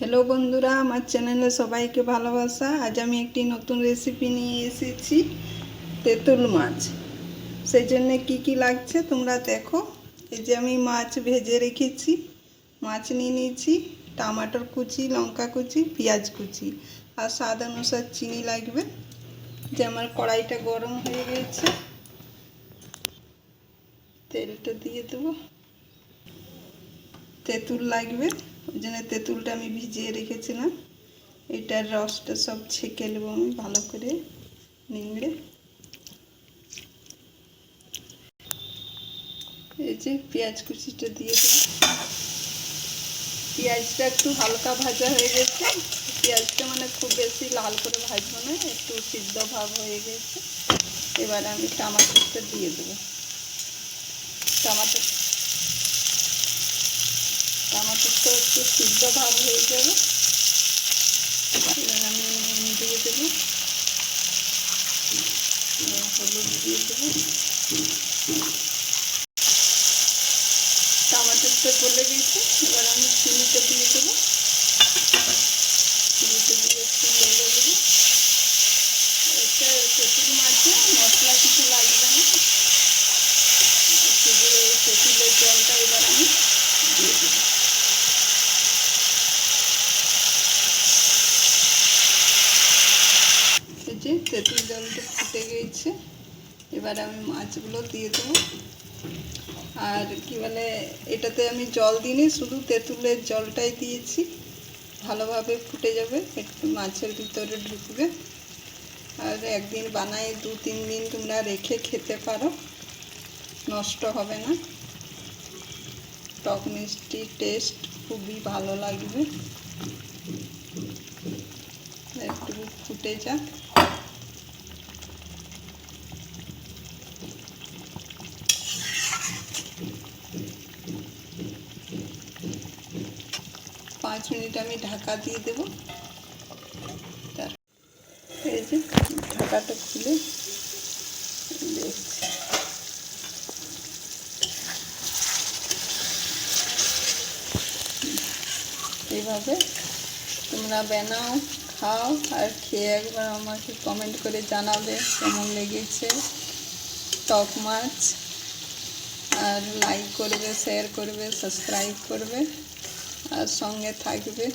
Hello বন্ধুরা, আমার চ্যানেলে সবাইকে ভালোবাসা। আজ আমি একটি নতুন রেসিপি নিয়ে এসেছি, তেঁতুল মাছ। সেই জন্য কি লাগছে তোমরা দেখো। এই যে আমি মাছ ভেজে রেখেছি, মাছ নিয়ে নিয়েছি, টমাটোর কুচি, লঙ্কা কুচি, পেঁয়াজ কুচি আর স্বাদ অনুসার চিনি লাগবে। যে আমার কড়াইটা গরম হয়ে গেছে, তেলটা দিয়ে দেবো। তেঁতুল লাগবে, ওই জন্য তেঁতুলটা আমি ভিজিয়ে রেখেছিলাম। এটার রসটা সব ছেঁকে নেব আমি ভালো করে নিংড়ে। এই যে পেঁয়াজ কুচিটা দিয়ে দেব। পেঁয়াজটা একটু হালকা ভাজা হয়ে গেছে। পেঁয়াজটা মানে খুব বেশি লাল করে ভাজবো না, একটু সিদ্ধ ভাব হয়ে গেছে। এবার আমি টমাটোটা দিয়ে দেবো। টমাটোটা একটু সিদ্ধ ভাব হয়ে যাবে। এবার আমি নুন দিয়ে দেবো, হলুদ দিয়ে দেবো। টমাটোটা গলে গেছে, এবার আমি চিনিটা দিয়ে দেবো। চিনিটা দিয়ে একটু গলে দেবো। এটা তেঁতুল মাছে মশলা কিছু লাগবে না, তেঁতুলের জলটা এবার আমি দিয়ে দেবো। এই যে তেঁতুল জলটা ফুটে গেছে, এবার আমি মাছগুলো দিয়ে দেবো। আর কি বলে, এটাতে আমি জল দিইনি, শুধু তেঁতুলের জলটাই দিয়েছি। ভালোভাবে ফুটে যাবে, একটু মাছের ভিতরে ঢুকবে। আর একদিন বানাই 2-3 দিন তোমরা রেখে খেতে পারো, নষ্ট হবে না। টক মিষ্টি টেস্ট খুবই ভালো লাগবে। একটু ফুটে যাক। পাঁচ মিনিট আমি ঢাকা দিয়ে দেবো। এই যে ঢাকাটা খুলে দেখছি, এইভাবে তোমরা বানাও, খাও, আর খেয়ে একবার আমাকে কমেন্ট করে জানাবে কেমন লেগেছে টক মাছ। আর লাইক করবে, শেয়ার করবে, সাবস্ক্রাইব করবে আর সঙ্গে থাকবে।